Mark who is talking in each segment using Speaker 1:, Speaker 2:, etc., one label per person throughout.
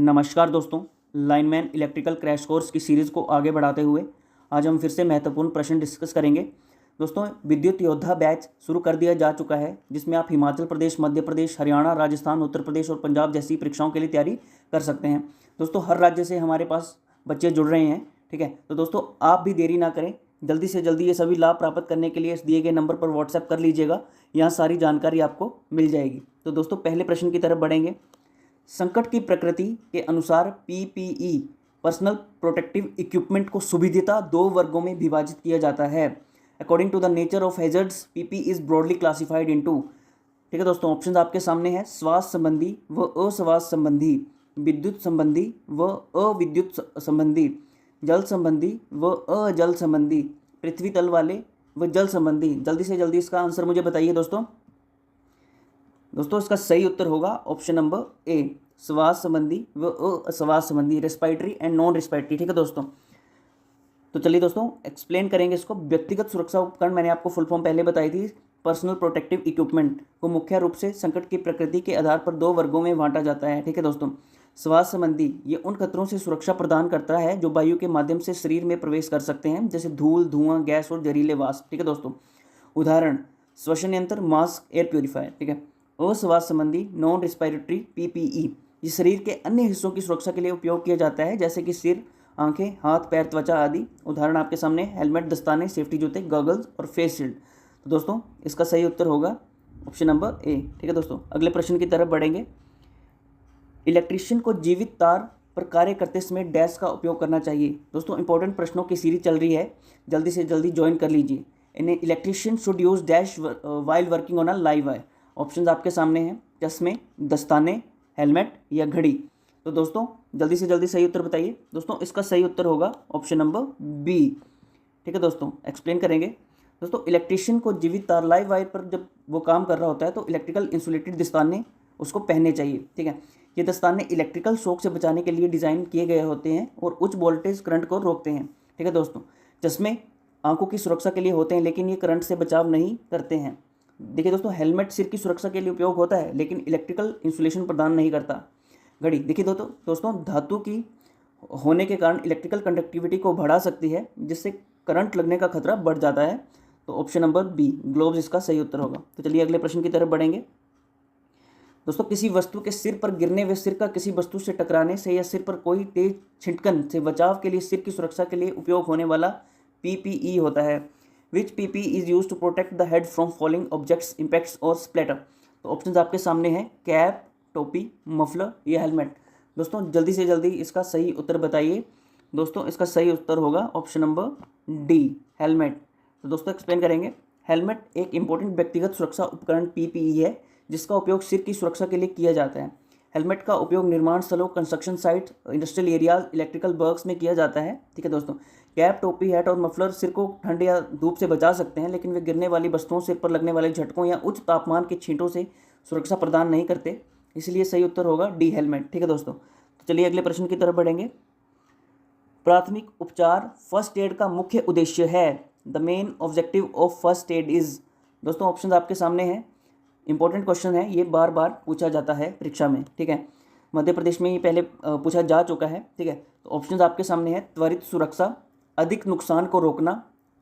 Speaker 1: नमस्कार दोस्तों, lineman electrical crash course की सीरीज़ को आगे बढ़ाते हुए आज हम फिर से महत्वपूर्ण प्रश्न डिस्कस करेंगे। दोस्तों, विद्युत योद्धा बैच शुरू कर दिया जा चुका है, जिसमें आप हिमाचल प्रदेश, मध्य प्रदेश, हरियाणा, राजस्थान, उत्तर प्रदेश और पंजाब जैसी परीक्षाओं के लिए तैयारी कर सकते हैं। दोस्तों, हर राज्य से हमारे पास बच्चे जुड़ रहे हैं। ठीक है, तो दोस्तों आप भी देरी ना करें, जल्दी से जल्दी ये सभी लाभ प्राप्त करने के लिए इस दिए गए नंबर पर व्हाट्सएप कर लीजिएगा। यहाँ सारी जानकारी आपको मिल जाएगी। तो दोस्तों पहले प्रश्न की तरफ बढ़ेंगे। संकट की प्रकृति के अनुसार पीपीई पर्सनल प्रोटेक्टिव इक्विपमेंट को सुविधाता दो वर्गों में विभाजित किया जाता है। According to the nature of hazards PP is broadly classified into. ठीक है दोस्तों, ऑप्शन आपके सामने है श्वास संबंधी व अश्वास संबंधी, विद्युत संबंधी व अविद्युत संबंधी, जल संबंधी व अजल संबंधी, पृथ्वी तल वाले व जल संबंधी। जल्दी से जल्दी इसका आंसर मुझे बताइए दोस्तों। इसका सही उत्तर होगा ऑप्शन नंबर ए, श्वास संबंधी व अश्वास संबंधी, रेस्पिरेटरी एंड नॉन रेस्पिरेटरी। ठीक है दोस्तों, तो चलिए दोस्तों एक्सप्लेन करेंगे इसको। व्यक्तिगत सुरक्षा उपकरण मैंने आपको फुल फॉर्म पहले बताई थी। पर्सनल प्रोटेक्टिव इक्विपमेंट को मुख्य रूप से संकट की प्रकृति के आधार पर दो वर्गों में बांटा जाता है। ठीक है दोस्तों, श्वास संबंधी ये उन खतरों से सुरक्षा प्रदान करता है जो वायु के माध्यम से शरीर में प्रवेश कर सकते हैं, जैसे धूल, धुआं, गैस और जहरीले वाष्प। ठीक है दोस्तों, उदाहरण श्वसन यंत्र, मास्क, एयर प्योरीफायर। ठीक है। अश्वास संबंधी नॉन रेस्पिरेटरी पीपीई ये शरीर के अन्य हिस्सों की सुरक्षा के लिए उपयोग किया जाता है, जैसे कि सिर, आंखें, हाथ, पैर, त्वचा आदि। उदाहरण आपके सामने हेलमेट, दस्ताने, सेफ्टी जूते, गॉगल्स और फेस शील्ड। तो दोस्तों इसका सही उत्तर होगा ऑप्शन नंबर ए। ठीक है दोस्तों, अगले प्रश्न की तरफ बढ़ेंगे। इलेक्ट्रीशियन को जीवित तार पर कार्य करते समय डैश का उपयोग करना चाहिए। दोस्तों इंपॉर्टेंट प्रश्नों की सीरीज चल रही है, जल्दी से जल्दी ज्वाइन कर लीजिए। An electrician should use dash while working on a live wire. Options आपके सामने हैं, चश्मे, दस्ताने, हेलमेट या घड़ी। तो दोस्तों जल्दी से जल्दी सही उत्तर बताइए। दोस्तों इसका सही उत्तर होगा ऑप्शन नंबर बी। ठीक है दोस्तों, एक्सप्लेन करेंगे। दोस्तों इलेक्ट्रीशियन को जीवित तार लाइव वायर पर जब वो काम कर रहा होता है तो इलेक्ट्रिकल इंसुलेटेड दस्ताने उसको पहनने चाहिए। ठीक है, ये दस्ताने इलेक्ट्रिकल शॉक से बचाने के लिए डिज़ाइन किए गए होते हैं और उच्च वोल्टेज करंट को रोकते हैं। ठीक है दोस्तों, चश्मे आंखों की सुरक्षा के लिए होते हैं, लेकिन ये करंट से बचाव नहीं करते हैं। देखिए दोस्तों, हेलमेट सिर की सुरक्षा के लिए उपयोग होता है, लेकिन इलेक्ट्रिकल इंसुलेशन प्रदान नहीं करता। घड़ी देखिए दोस्तों धातु की होने के कारण इलेक्ट्रिकल कंडक्टिविटी को बढ़ा सकती है, जिससे करंट लगने का खतरा बढ़ जाता है। तो ऑप्शन नंबर बी, ग्लोव्स इसका सही उत्तर होगा। तो चलिए अगले प्रश्न की तरफ बढ़ेंगे। दोस्तों किसी वस्तु के सिर पर गिरने व सिर का किसी वस्तु से टकराने से या सिर पर कोई तेज छिटकन से बचाव के लिए सिर की सुरक्षा के लिए उपयोग होने वाला पीपीई होता है। Which PP is use to protect the head from falling objects, impacts और स्प्लेटर। तो ऑप्शंस आपके सामने हैं, कैप, टोपी, मफलर या हेलमेट। दोस्तों जल्दी से जल्दी इसका सही उत्तर बताइए। दोस्तों इसका सही उत्तर होगा ऑप्शन नंबर डी, हेलमेट। तो दोस्तों एक्सप्लेन करेंगे। हेलमेट एक इंपॉर्टेंट व्यक्तिगत सुरक्षा उपकरण पीपीई है, जिसका उपयोग सिर की सुरक्षा के लिए किया जाता है। हेलमेट का उपयोग निर्माण स्थलों, construction site, industrial areas, electrical works में किया जाता है। ठीक है दोस्तों, कैप, टोपी, हैट और मफलर सिर को ठंड या धूप से बचा सकते हैं, लेकिन वे गिरने वाली वस्तुओं, सिर पर लगने वाले झटकों या उच्च तापमान के छींटों से सुरक्षा प्रदान नहीं करते। इसलिए सही उत्तर होगा डी, हेलमेट। ठीक है दोस्तों, तो चलिए अगले प्रश्न की तरफ बढ़ेंगे। प्राथमिक उपचार फर्स्ट एड का मुख्य उद्देश्य है। The main objective of first aid is. दोस्तों ऑप्शन आपके सामने हैं, इंपॉर्टेंट क्वेश्चन है, ये बार बार पूछा जाता है परीक्षा में। ठीक है, मध्य प्रदेश में ये पहले पूछा जा चुका है। ठीक है, तो ऑप्शन आपके सामने है, त्वरित सुरक्षा, अधिक नुकसान को रोकना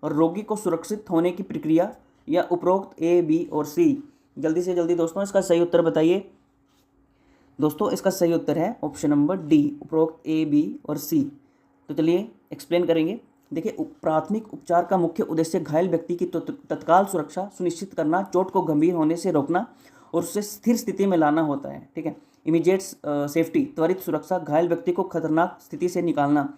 Speaker 1: और रोगी को सुरक्षित होने की प्रक्रिया, या उपरोक्त ए, बी और सी। जल्दी से जल्दी दोस्तों इसका सही उत्तर बताइए। दोस्तों इसका सही उत्तर है ऑप्शन नंबर डी, उपरोक्त ए, बी और सी। तो चलिए एक्सप्लेन करेंगे। देखिए, प्राथमिक उपचार का मुख्य उद्देश्य घायल व्यक्ति की तत्काल सुरक्षा सुनिश्चित करना, चोट को गंभीर होने से रोकना और उसे स्थिर स्थिति में लाना होता है। ठीक है, इमीडिएट सेफ्टी, त्वरित सुरक्षा, घायल व्यक्ति को खतरनाक स्थिति से निकालना,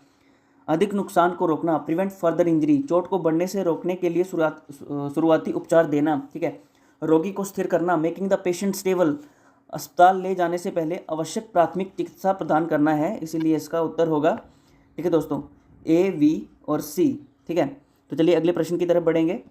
Speaker 1: अधिक नुकसान को रोकना, प्रिवेंट फर्दर इंजरी, चोट को बढ़ने से रोकने के लिए शुरुआती उपचार देना। ठीक है, रोगी को स्थिर करना, मेकिंग द पेशेंट स्टेबल, अस्पताल ले जाने से पहले आवश्यक प्राथमिक चिकित्सा प्रदान करना है। इसीलिए इसका उत्तर होगा, ठीक है दोस्तों, ए, वी और सी। ठीक है, तो चलिए अगले प्रश्न की तरफ बढ़ेंगे।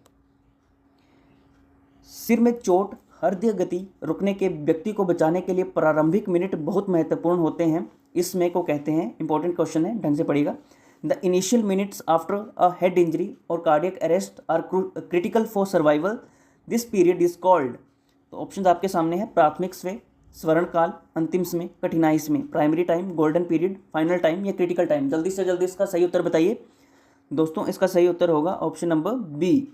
Speaker 1: सिर में चोट, हृदय गति रुकने के व्यक्ति को बचाने के लिए प्रारंभिक मिनट बहुत महत्वपूर्ण होते हैं। इसमें को कहते हैं, इंपॉर्टेंट क्वेश्चन है, ढंग से पढ़िएगा। The initial minutes after a head injury और cardiac arrest are critical for survival, this period is called. तो ऑप्शन आपके सामने है, प्राथमिक स्वे, स्वर्ण काल, अंतिम समय, कठिनाई समय, primary time, golden period, final time या क्रिटिकल टाइम। जल्दी से जल्दी इसका सही उत्तर बताइए दोस्तों। इसका सही उत्तर होगा ऑप्शन नंबर बी,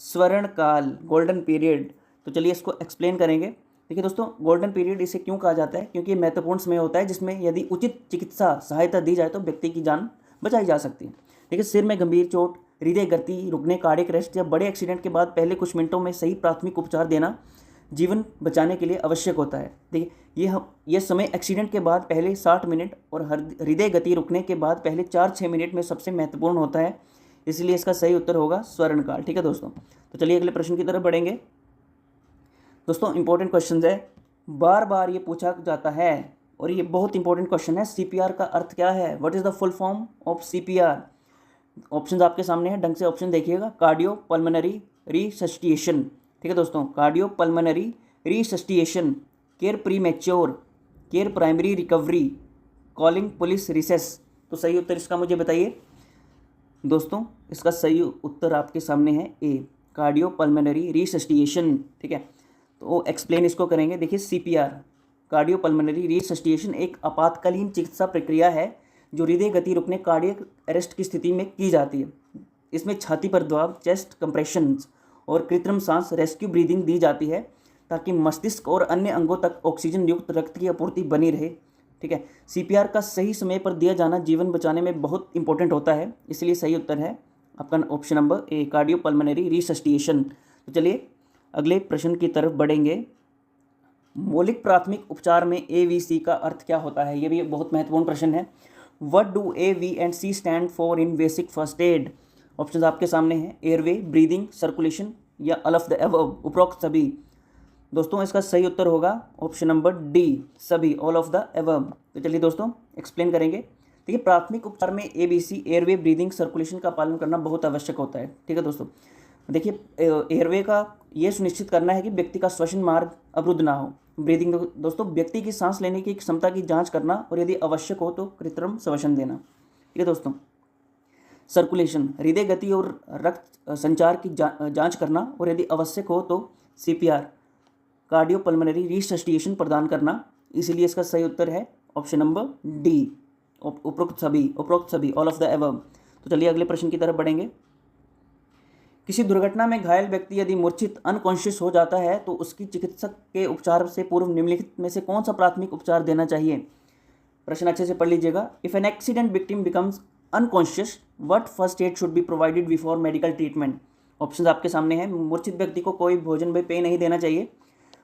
Speaker 1: स्वर्ण काल, गोल्डन पीरियड। तो चलिए इसको एक्सप्लेन करेंगे। देखिए दोस्तों, गोल्डन पीरियड इसे क्यों कहा जाता है, क्योंकि ये महत्वपूर्ण समय होता है जिसमें यदि उचित चिकित्सा सहायता दी जाए तो व्यक्ति की जान बचाई जा सकती है। देखिए, सिर में गंभीर चोट, हृदय गति रुकने, कार्डियक अरेस्ट या बड़े एक्सीडेंट के बाद पहले कुछ मिनटों में सही प्राथमिक उपचार देना जीवन बचाने के लिए आवश्यक होता है। देखिए, ये समय एक्सीडेंट के बाद पहले 60 मिनट और हृदय गति रुकने के बाद पहले 4-6 मिनट में सबसे महत्वपूर्ण होता है, इसलिए इसका सही उत्तर होगा स्वर्णकाल। ठीक है दोस्तों, तो चलिए अगले प्रश्न की तरफ बढ़ेंगे। दोस्तों, इंपॉर्टेंट क्वेश्चन है, बार बार ये पूछा जाता है और ये बहुत इंपॉर्टेंट क्वेश्चन है। सीपीआर का अर्थ क्या है? What is the full form of CPR? Option आपके सामने है, ढंग से ऑप्शन देखिएगा। कार्डियो पल्मोनरी रिसस्टिएशन, ठीक है दोस्तों, cardio pulmonary resuscitation, care premature, care primary recovery, calling police recess. तो सही उत्तर इसका मुझे बताइए दोस्तों। इसका सही उत्तर आपके सामने है ए, कार्डियो पल्मोनरी रिसस्टिएशन। ठीक है, तो एक्सप्लेन इसको करेंगे। देखिए, सीपीआर, कार्डियो पल्मोनरी रिसस्टिएशन एक आपातकालीन चिकित्सा प्रक्रिया है जो हृदय गति रुकने, कार्डियक अरेस्ट की स्थिति में की जाती है। इसमें छाती पर दबाव, चेस्ट कंप्रेशंस और कृत्रिम सांस रेस्क्यू ब्रीदिंग दी जाती है ताकि मस्तिष्क और अन्य अंगों तक ऑक्सीजन युक्त रक्त की आपूर्ति बनी रहे। ठीक है, सीपीआर का सही समय पर दिया जाना जीवन बचाने में बहुत इंपॉर्टेंट होता है, इसलिए सही उत्तर है आपका option number A, cardio pulmonary resuscitation. तो चलिए अगले प्रश्न की तरफ बढ़ेंगे। मौलिक प्राथमिक उपचार में AVC का अर्थ क्या होता है? ये भी बहुत महत्वपूर्ण प्रश्न है। What do A, V and C stand for in basic first aid? Option आपके सामने हैं, एयरवे, ब्रीदिंग, सर्कुलेशन या ऑल ऑफ द अबव, उपरोक्त सभी। दोस्तों, इसका सही उत्तर होगा ऑप्शन नंबर डी, सभी, ऑल ऑफ द अबव। तो चलिए दोस्तों एक्सप्लेन करेंगे। देखिए, प्राथमिक उपचार में ABC, एयरवे, ब्रीदिंग, सर्कुलेशन का पालन करना बहुत आवश्यक होता है। ठीक है दोस्तों, देखिए, एयरवे का ये सुनिश्चित करना है कि व्यक्ति का श्वसन मार्ग अवरुद्ध ना हो। ब्रीदिंग दोस्तों, व्यक्ति की सांस लेने की क्षमता की जांच करना और यदि आवश्यक हो तो कृत्रिम श्वसन देना। ठीक है दोस्तों, सर्कुलेशन, हृदय गति और रक्त संचार की जांच करना और यदि आवश्यक हो तो CPR, कार्डियो पल्मोनरी रिसस्टिएशन प्रदान करना। इसलिए इसका सही उत्तर है ऑप्शन नंबर डी, उपरोक्त सभी, ऑल ऑफ द अबव। तो चलिए अगले प्रश्न की तरफ बढ़ेंगे। किसी दुर्घटना में घायल व्यक्ति यदि मूर्छित अनकॉन्शियस हो जाता है तो उसकी चिकित्सक के उपचार से पूर्व निम्नलिखित में से कौन सा प्राथमिक उपचार देना चाहिए? प्रश्न अच्छे से पढ़ लीजिएगा। If an accident victim becomes unconscious, what first aid should be provided before medical treatment? Option आपके सामने हैं। मूर्छित व्यक्ति को कोई भोजन में पेय नहीं देना चाहिए,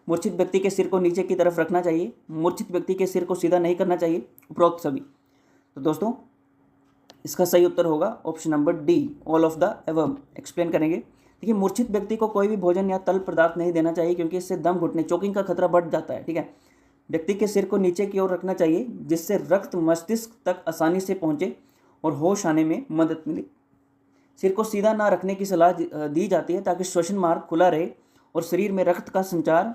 Speaker 1: मूर्छित व्यक्ति के सिर को नीचे की तरफ रखना चाहिए, मूर्छित व्यक्ति के सिर को सीधा नहीं करना चाहिए, उपरोक्त सभी। तो दोस्तों, इसका सही उत्तर होगा option number D, all of the above. Explain करेंगे। देखिए, मूर्छित व्यक्ति को कोई भी भोजन या तल पदार्थ नहीं देना चाहिए क्योंकि इससे दम घुटने, चोकिंग का खतरा बढ़ जाता है। ठीक है, व्यक्ति के सिर को नीचे की ओर रखना चाहिए जिससे रक्त मस्तिष्क तक आसानी से पहुंचे और होश आने में मदद मिले। सिर को सीधा ना रखने की सलाह दी जाती है ताकि श्वसन मार्ग खुला रहे और शरीर में रक्त का संचार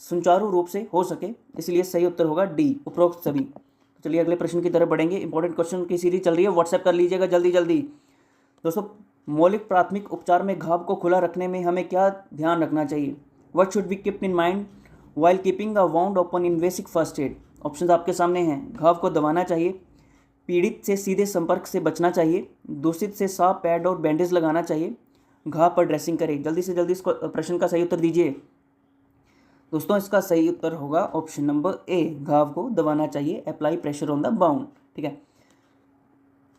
Speaker 1: सुचारू रूप से हो सके, इसलिए सही उत्तर होगा डी, उपरोक्त सभी। तो चलिए अगले प्रश्न की तरफ बढ़ेंगे। इंपॉर्टेंट क्वेश्चन की सीरीज चल रही है, व्हाट्सएप कर लीजिएगा जल्दी जल्दी। दोस्तों, मौलिक प्राथमिक उपचार में घाव को खुला रखने में हमें क्या ध्यान रखना चाहिए? What should be keep in mind while keeping a wound open in basic first aid? Option आपके सामने हैं। घाव को दबाना चाहिए, पीड़ित से सीधे संपर्क से बचना चाहिए, दूषित से साफ पैड और बैंडेज लगाना चाहिए, घाव पर ड्रेसिंग करें। जल्दी से जल्दी इसको प्रश्न का सही उत्तर दीजिए दोस्तों। इसका सही उत्तर होगा ऑप्शन नंबर ए, घाव को दबाना चाहिए, apply pressure on the bound. ठीक है,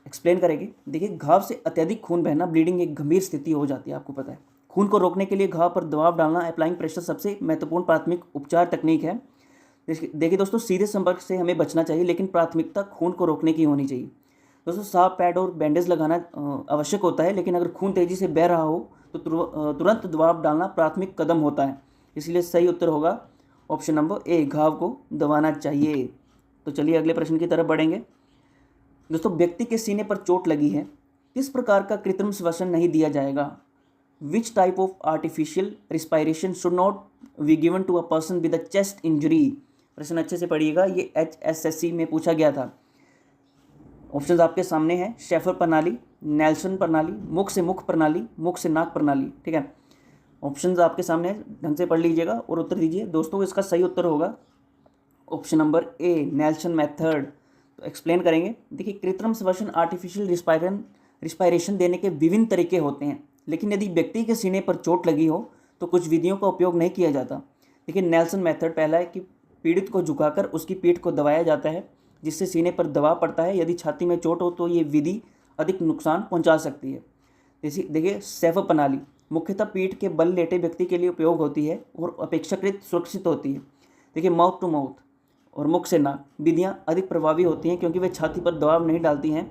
Speaker 1: एक्सप्लेन करेंगे। देखिए, घाव से अत्यधिक खून बहना, ब्लीडिंग एक गंभीर स्थिति हो जाती है, आपको पता है। खून को रोकने के लिए घाव पर दबाव डालना, अप्लाइंग प्रेशर सबसे महत्वपूर्ण प्राथमिक उपचार तकनीक है। देखिए दोस्तों, सीधे संपर्क से हमें बचना चाहिए लेकिन प्राथमिकता खून को रोकने की होनी चाहिए। दोस्तों, साफ पैड और बैंडेज लगाना आवश्यक होता है, लेकिन अगर खून तेजी से बह रहा हो तो तुरंत दबाव डालना प्राथमिक कदम होता है, इसलिए सही उत्तर होगा ऑप्शन नंबर ए, घाव को दबाना चाहिए। तो चलिए अगले प्रश्न की तरफ बढ़ेंगे। दोस्तों, व्यक्ति के सीने पर चोट लगी है, किस प्रकार का कृत्रिम श्वसन नहीं दिया जाएगा? Which type of artificial respiration should not be given to a person with a chest injury? प्रश्न अच्छे से पढ़िएगा, ये HSSC में पूछा गया था। ऑप्शन आपके सामने हैं। शेफर प्रणाली, नेल्सन प्रणाली, मुख से मुख प्रणाली, मुख से नाक प्रणाली। ठीक है, ऑप्शंस आपके सामने ढंग से पढ़ लीजिएगा और उत्तर दीजिए। दोस्तों, इसका सही उत्तर होगा ऑप्शन नंबर ए नेल्सन मेथड। तो एक्सप्लेन करेंगे। देखिए, कृत्रिम श्वसन आर्टिफिशियल रिस्पायरेशन देने के विभिन्न तरीके होते हैं, लेकिन यदि व्यक्ति के सीने पर चोट लगी हो तो कुछ विधियों का उपयोग नहीं किया जाता। देखिए, नेल्सन मेथड पहला है कि पीड़ित को झुकाकर उसकी पीठ को दबाया जाता है, जिससे सीने पर दबाव पड़ता है। यदि छाती में चोट हो तो ये विधि अधिक नुकसान पहुंचा सकती है। जैसे देखिए, सैफ प्रणाली मुख्यतः पीठ के बल लेटे व्यक्ति के लिए उपयोग होती है और अपेक्षाकृत सुरक्षित होती है। देखिए, माउथ टू माउथ और मुख से नाक विधियाँ अधिक प्रभावी होती हैं क्योंकि वे छाती पर दबाव नहीं डालती हैं,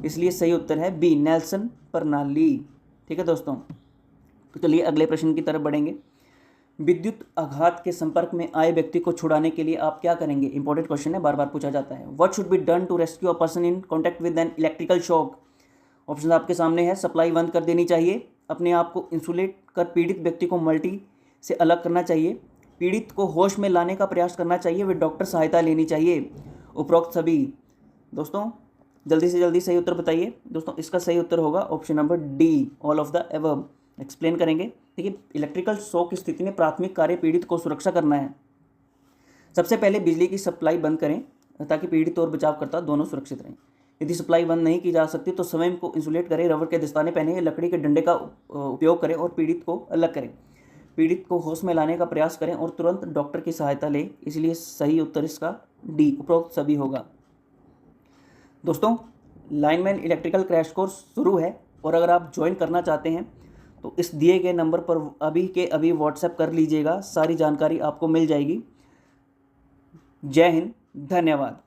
Speaker 1: इसलिए सही उत्तर है बी नेल्सन प्रणाली। ठीक है दोस्तों, तो चलिए अगले प्रश्न की तरफ बढ़ेंगे। विद्युत आघात के संपर्क में आए व्यक्ति को छुड़ाने के लिए आप क्या करेंगे? इंपॉर्टेंट क्वेश्चन है, बार बार पूछा जाता है। What should be done to rescue a person in contact with an electrical shock? Option आपके सामने है। सप्लाई बंद कर देनी चाहिए, अपने आप को इंसुलेट कर पीड़ित व्यक्ति को मल्टी से अलग करना चाहिए, पीड़ित को होश में लाने का प्रयास करना चाहिए, वे डॉक्टर सहायता लेनी चाहिए। उपरोक्त सभी। दोस्तों जल्दी से जल्दी सही उत्तर बताइए। दोस्तों इसका सही उत्तर होगा option number D, all of the above. Explain करेंगे। देखिए, इलेक्ट्रिकल शॉक की स्थिति में प्राथमिक कार्य पीड़ित को सुरक्षा करना है। सबसे पहले बिजली की सप्लाई बंद करें ताकि पीड़ित और बचावकर्ता दोनों सुरक्षित रहें। यदि सप्लाई बंद नहीं की जा सकती तो स्वयं को इंसुलेट करें, रबर के दस्ताने पहने, लकड़ी के डंडे का उपयोग करें और पीड़ित को अलग करें। पीड़ित को होश में लाने का प्रयास करें और तुरंत डॉक्टर की सहायता लें। इसलिए सही उत्तर इसका डी, उपरोक्त सभी होगा। दोस्तों, लाइनमैन इलेक्ट्रिकल क्रैश कोर्स शुरू है और अगर आप ज्वाइन करना चाहते हैं तो इस दिए गए नंबर पर अभी के अभी व्हाट्सएप कर लीजिएगा, सारी जानकारी आपको मिल जाएगी। जय हिंद, धन्यवाद।